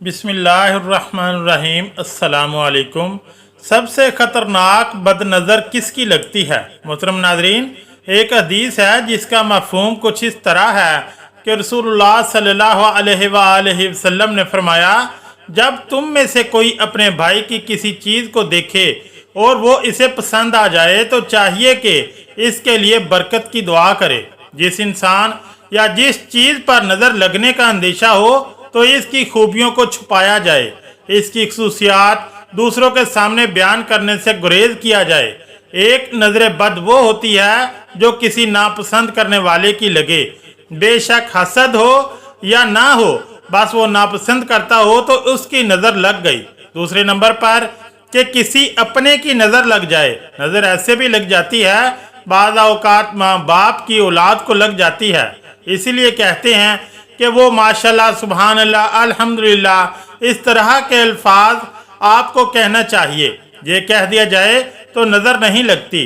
बिस्मिल्लाहिर्रहमानिर्रहीम। अस्सलामुअलैकुम। सबसे ख़तरनाक बदनज़र किसकी लगती है? मोहतरम नाज़रीन, एक हदीस है जिसका मफ़हूम कुछ इस तरह है कि रसूलुल्लाह सल्लल्लाहु अलैहि वसल्लम ने फरमाया, जब तुम में से कोई अपने भाई की किसी चीज़ को देखे और वो इसे पसंद आ जाए तो चाहिए कि इसके लिए बरकत की दुआ करे। जिस इंसान या जिस चीज़ पर नज़र लगने का अंदेशा हो तो इसकी खूबियों को छुपाया जाए, इसकी खसूसियात दूसरों के सामने बयान करने से गुरेज किया जाए। एक नज़र बद वो होती है जो किसी नापसंद करने वाले की लगे, बेशक हसद हो या ना हो, बस वो नापसंद करता हो तो उसकी नज़र लग गई। दूसरे नंबर पर कि किसी अपने की नज़र लग जाए। नज़र ऐसे भी लग जाती है, बाज़ औक़ात माँ बाप की औलाद को लग जाती है। इसीलिए कहते हैं कि वो माशाल्लाह, सुभान अल्लाह, अल्हम्दुलिल्लाह, इस तरह के अल्फाज आपको कहना चाहिए। ये कह दिया जाए तो नज़र नहीं लगती।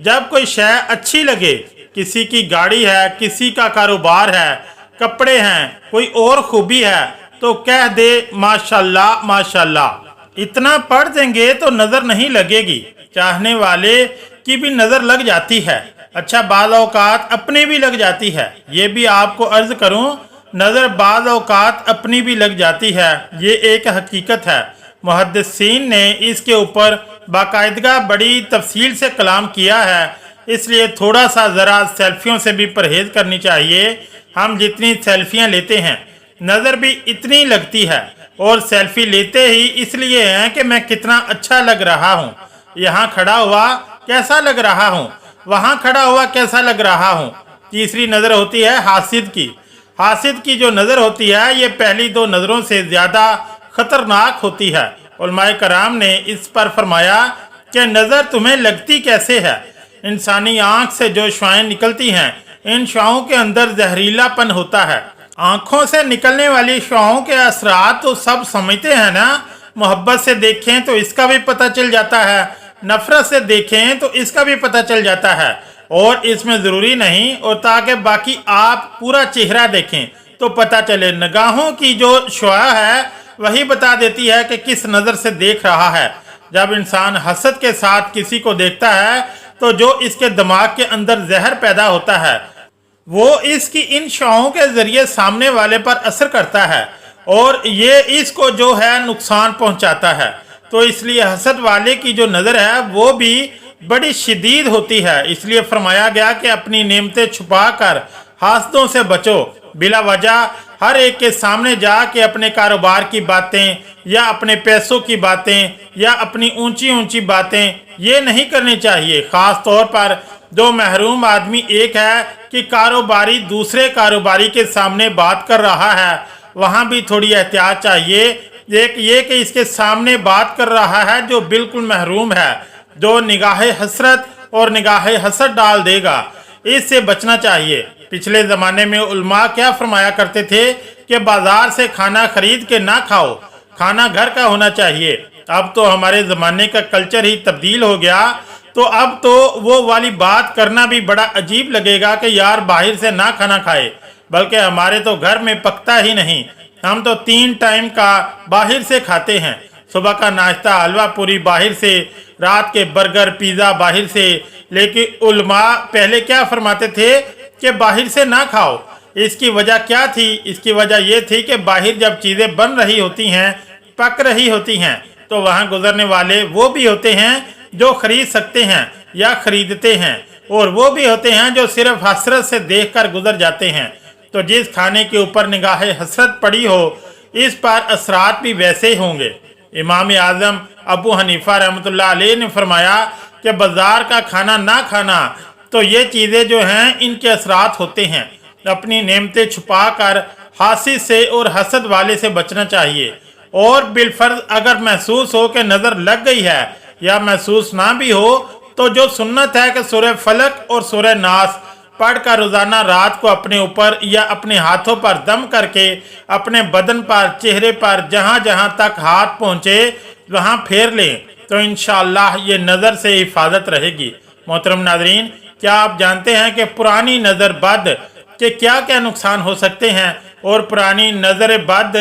जब कोई शय अच्छी लगे, किसी की गाड़ी है, किसी का कारोबार है, कपड़े हैं, कोई और खूबी है, तो कह दे माशाल्लाह माशाल्लाह। इतना पढ़ देंगे तो नज़र नहीं लगेगी, चाहने वाले की भी नज़र लग जाती है। अच्छा, बाज़ औक़ात अपनी भी लग जाती है। ये भी आपको अर्ज़ करूं, नज़र बाज़ औक़ात अपनी भी लग जाती है, ये एक हकीकत है। मुहद्दिसीन ने इसके ऊपर बाकायदगा बड़ी तफसील से कलाम किया है, इसलिए थोड़ा सा ज़रा सेल्फियों से भी परहेज़ करनी चाहिए। हम जितनी सेल्फियाँ लेते हैं नज़र भी इतनी लगती है, और सेल्फी लेते ही इसलिए हैं कि मैं कितना अच्छा लग रहा हूँ, यहाँ खड़ा हुआ कैसा लग रहा हूँ, वहाँ खड़ा हुआ कैसा लग रहा हूँ। तीसरी नज़र होती है हासिद की। हासिद की जो नज़र होती है ये पहली दो नज़रों से ज़्यादा ख़तरनाक होती है। उलमाए कराम ने इस पर फरमाया कि नज़र तुम्हें लगती कैसे है? इंसानी आँख से जो शुआएँ निकलती हैं, इन शुआओं के अंदर जहरीलापन होता है। आँखों से निकलने वाली शुआओं के असरात तो सब समझते हैं ना। मोहब्बत से देखें तो इसका भी पता चल जाता है, नफ़रत से देखें तो इसका भी पता चल जाता है, और इसमें ज़रूरी नहीं और ताकि बाकी आप पूरा चेहरा देखें तो पता चले। निगाहों की जो शुआ है वही बता देती है कि किस नज़र से देख रहा है। जब इंसान हसद के साथ किसी को देखता है तो जो इसके दिमाग के अंदर जहर पैदा होता है वो इसकी इन शुआओं के ज़रिए सामने वाले पर असर करता है, और ये इसको जो है नुकसान पहुंचाता है। तो इसलिए हसद वाले की जो नज़र है वो भी बड़ी शदीद होती है। इसलिए फरमाया गया कि अपनी नेमतें छुपा कर हासदों से बचो। बिला वजह हर एक के सामने जाके अपने कारोबार की बातें या अपने पैसों की बातें या अपनी ऊंची ऊंची बातें ये नहीं करनी चाहिए। ख़ास तौर पर जो महरूम आदमी एक है कि कारोबारी दूसरे कारोबारी के सामने बात कर रहा है, वहाँ भी थोड़ी एहतियात चाहिए। एक ये कि इसके सामने बात कर रहा है जो बिल्कुल महरूम है, जो निगाह हसरत और निगाह हसद डाल देगा, इससे बचना चाहिए। पिछले ज़माने में उलमा क्या फरमाया करते थे कि बाज़ार से खाना खरीद के ना खाओ, खाना घर का होना चाहिए। अब तो हमारे ज़माने का कल्चर ही तब्दील हो गया, तो अब तो वो वाली बात करना भी बड़ा अजीब लगेगा कि यार बाहर से ना खाना खाए, बल्कि हमारे तो घर में पकता ही नहीं। हम तो 3 टाइम का बाहर से खाते हैं। सुबह का नाश्ता हलवा पूरी बाहर से, रात के बर्गर पिज़्ज़ा बाहर से। लेकिन उलमा पहले क्या फरमाते थे कि बाहर से ना खाओ। इसकी वजह क्या थी? इसकी वजह ये थी कि बाहर जब चीज़ें बन रही होती हैं, पक रही होती हैं, तो वहाँ गुजरने वाले वो भी होते हैं जो खरीद सकते हैं या खरीदते हैं, और वो भी होते हैं जो सिर्फ हसरत से देखकर गुजर जाते हैं। तो जिस खाने के ऊपर निगाह हसरत पड़ी हो, इस पर असरात भी वैसे होंगे। इमाम आज़म अबू हनीफा रहमतुल्लाह अलैह ने फरमाया कि बाज़ार का खाना ना खाना, तो ये चीज़ें जो हैं इनके असरात होते हैं। अपनी नेमतें छुपा कर हासिद से और हसद वाले से बचना चाहिए। और बिलफर्ज अगर महसूस हो कि नज़र लग गई है या महसूस ना भी हो, तो जो सुन्नत है कि सूरह फलक और सूरह नास पढ़ कर रोज़ाना रात को अपने ऊपर या अपने हाथों पर दम करके अपने बदन पर, चेहरे पर, जहाँ जहाँ तक हाथ पहुँचे वहाँ फेर लें, तो इंशाअल्लाह ये नज़र से हिफाजत रहेगी। मोहतरम नाज़रीन, क्या आप जानते हैं कि पुरानी नज़र बद के क्या क्या नुकसान हो सकते हैं? और पुरानी नज़र बद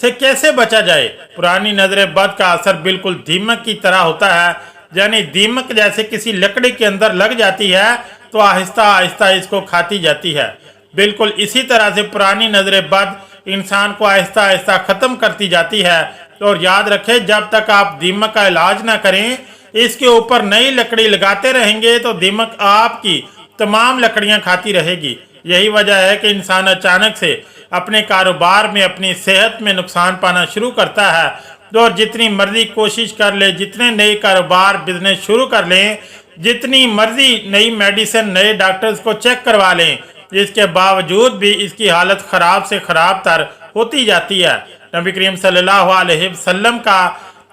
से कैसे बचा जाए। पुरानी नजर बद का असर बिल्कुल दीमक की तरह होता है, यानी दीमक जैसे किसी लकड़ी के अंदर लग जाती है तो आहिस्ता आहिस्ता इसको खाती जाती है। बिल्कुल इसी तरह से पुरानी नजर बद इंसान को आहिस्ता आहिस्ता ख़त्म करती जाती है। और याद रखें, जब तक आप दीमक का इलाज ना करें, इसके ऊपर नई लकड़ी लगाते रहेंगे तो दीमक आपकी तमाम लकड़ियां खाती रहेगी। यही वजह है कि इंसान अचानक से अपने कारोबार में, अपनी सेहत में नुकसान पाना शुरू करता है। और जितनी मर्जी कोशिश कर ले, जितने नए कारोबार बिजनेस शुरू कर लें, जितनी मर्जी नई मेडिसिन, नए डॉक्टर्स को चेक करवा लें, इसके बावजूद भी इसकी हालत ख़राब से ख़राब तर होती जाती है। नबी करीम सल्लल्लाहु अलैहि वसल्लम का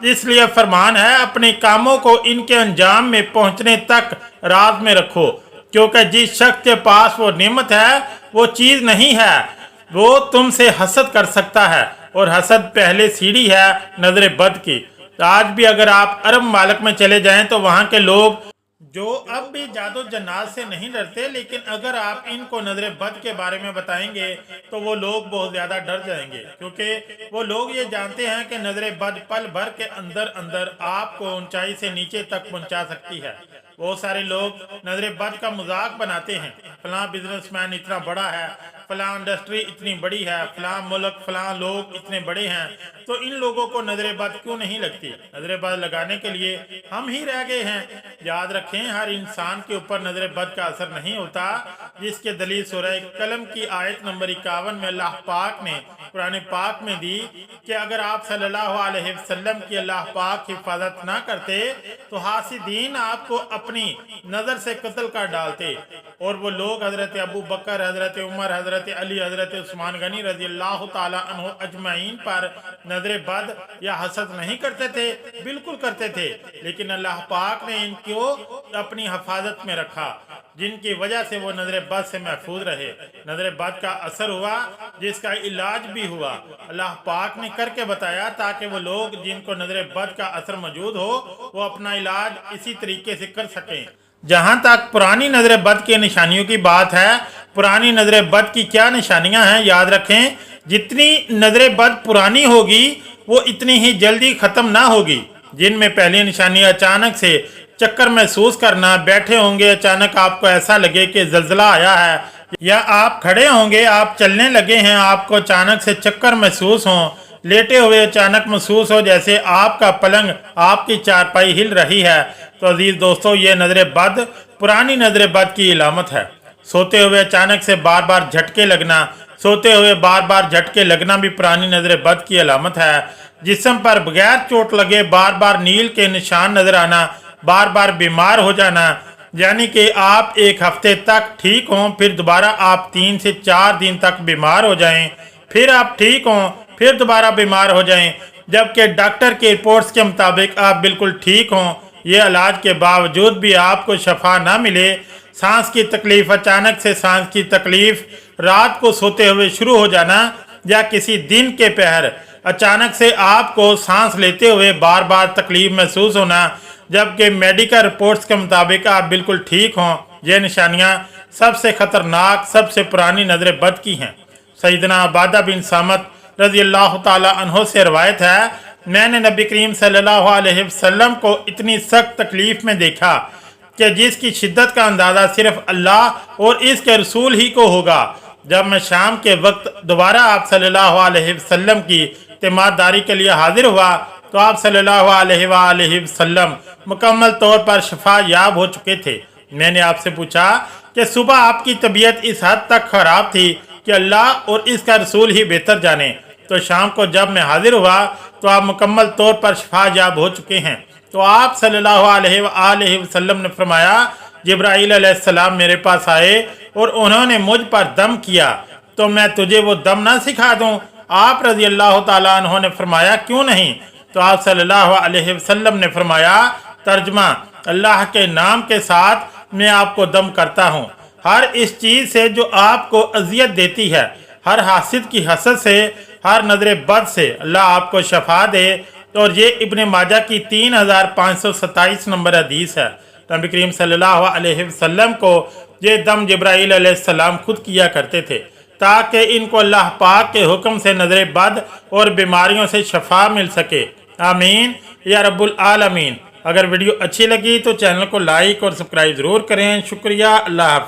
इसलिए फरमान है, अपने कामों को इनके अंजाम में पहुंचने तक राज में रखो, क्योंकि जिस शख्स के पास वो नेमत है, वो चीज़ नहीं है, वो तुमसे हसद कर सकता है। और हसद पहले सीढ़ी है नजर बद की। तो आज भी अगर आप अरब मालिक में चले जाएं तो वहाँ के लोग जो अब भी जादू जन्नात से नहीं डरते, लेकिन अगर आप इनको नजर बद के बारे में बताएंगे तो वो लोग बहुत ज़्यादा डर जाएंगे, क्योंकि वो लोग ये जानते हैं कि नजर बद पल भर के अंदर अंदर आपको ऊंचाई से नीचे तक पहुंचा सकती है। बहुत सारे लोग नजर बद का मजाक बनाते हैं, फलां बिजनेसमैन इतना बड़ा है, फलां इंडस्ट्री इतनी बड़ी है, फलां मुल्क, फलां लोग इतने बड़े हैं, तो इन लोगों को नजर बद क्यों नहीं लगती। नजर बद लगाने के लिए हम ही रह गए हैं। याद रखें, हर इंसान के ऊपर नजर बद का असर नहीं होता, जिसके दलील सूरह कलम की आयत नंबर 51 में अल्लाह पाक ने कुरान पाक में दी कि अगर आप सल्लल्लाहु अलैहि वसल्लम की अल्लाह पाक हिफाजत ना करते तो हासिदीन आपको अपनी नज़र से कत्ल कर डालते। और वो लोग हज़रत अबू बकर, हज़रत उमर, हज़रत अली, हज़रत उस्मान गनी रज़ी अल्लाह ताला अन्हु अजमईन पर नजर बद या हसद नहीं करते थे, बिल्कुल करते थे, लेकिन अल्लाह पाक ने इनको अपनी हिफाजत में रखा, जिनकी वजह से वो नजर बद से महफूज रहे। नजर बद का असर हुआ, जिसका इलाज भी हुआ, अल्लाह पाक ने करके बताया, ताकि वो लोग जिनको नजर बद का असर मौजूद हो वो अपना इलाज इसी तरीके से कर सकें। जहाँ तक पुरानी नजर बद के निशानियों की बात है, पुरानी नजर बद की क्या निशानियाँ हैं, याद रखें, जितनी नजर बद पुरानी होगी वो इतनी ही जल्दी ख़त्म ना होगी। जिनमें पहली निशानी अचानक से चक्कर महसूस करना, बैठे होंगे अचानक आपको ऐसा लगे कि जल्जला आया है, या आप खड़े होंगे, आप चलने लगे हैं, आपको अचानक से चक्कर महसूस हो, लेटे हुए अचानक महसूस हो जैसे आपका पलंग, आपकी चारपाई हिल रही है, तो अजीज दोस्तों, ये नजर बद पुरानी नजर बद की इलामत है। सोते हुए अचानक से बार बार झटके लगना, सोते हुए बार बार झटके लगना भी पुरानी नजर बद की अलामत है। जिस्म पर बगैर चोट लगे बार बार नील के निशान नजर आना, बार बार बीमार हो जाना, यानी कि आप एक हफ्ते तक ठीक हों, फिर दोबारा आप 3 से 4 दिन तक बीमार हो जाएं, फिर आप ठीक हों, फिर दोबारा बीमार हो जाएं, जबकि डॉक्टर की रिपोर्ट्स के मुताबिक आप बिल्कुल ठीक हों। ये इलाज के बावजूद भी आपको शफा ना मिले। सांस की तकलीफ़, अचानक से सांस की तकलीफ़, रात को सोते हुए शुरू हो जाना, या किसी दिन के पहर अचानक से आपको सांस लेते हुए बार बार तकलीफ महसूस होना, जबकि मेडिकल रिपोर्ट्स के मुताबिक आप बिल्कुल ठीक हों। ये निशानियाँ सबसे ख़तरनाक, सबसे पुरानी नजर बद की हैं। सैयदना उबादा बिन सामत रज़ी अल्लाह ताला अन्हो से रवायत है, मैंने नबी करीम सल्लल्लाहु अलैहि वसल्लम को इतनी सख्त तकलीफ़ में देखा कि जिसकी शिद्दत का अंदाज़ा सिर्फ अल्लाह और इसके रसूल ही को होगा। जब मैं शाम के वक्त दोबारा आप सल्लल्लाहु अलैहि वसल्लम की तीमारदारी के लिए हाजिर हुआ तो आप सल्लल्लाहु अलैहि वसल्लम मुकम्मल तौर पर शफा याब हो चुके थे। मैंने आपसे पूछा कि सुबह आपकी तबीयत इस हद तक ख़राब थी कि अल्लाह और इसका रसूल ही बेहतर जाने, तो शाम को जब मैं हाजिर हुआ तो आप मुकम्मल तौर पर शफा याब हो चुके हैं। तो आप सल्लल्लाहु अलैहि वसल्लम ने फरमाया, जिब्राईल अलैहिस्सलाम मेरे पास आए और उन्होंने मुझ पर दम किया, तो मैं तुझे वो दम ना सिखा दूं। आप रज़ी अल्लाह ताला अन्हो ने फरमाया, क्यों नहीं? तो आप सल्लल्लाहु अलैहि वसल्लम ने फरमाया, तर्जमा, अल्लाह के नाम के साथ मैं आपको दम करता हूँ। हर इस चीज़ से जो आपको अजियत देती है, हर हासिद की हसद से, हर नजर बद से अल्लाह आपको शफा दे। और ये इब्ने माजा की 3527 नंबर हदीस है। नबी करीम सल्लल्लाहु अलैहि वसल्लम को ये दम जिब्राईल अलैहिस्सलाम खुद किया करते थे। ताकि इनको अल्लाह पाक के हुक्म से नजर बद और बीमारियों से शफा मिल सके। आमीन या रब्बुल आलमीन। अगर वीडियो अच्छी लगी तो चैनल को लाइक और सब्सक्राइब ज़रूर करें। शुक्रिया। अल्लाह हाफ़िज़।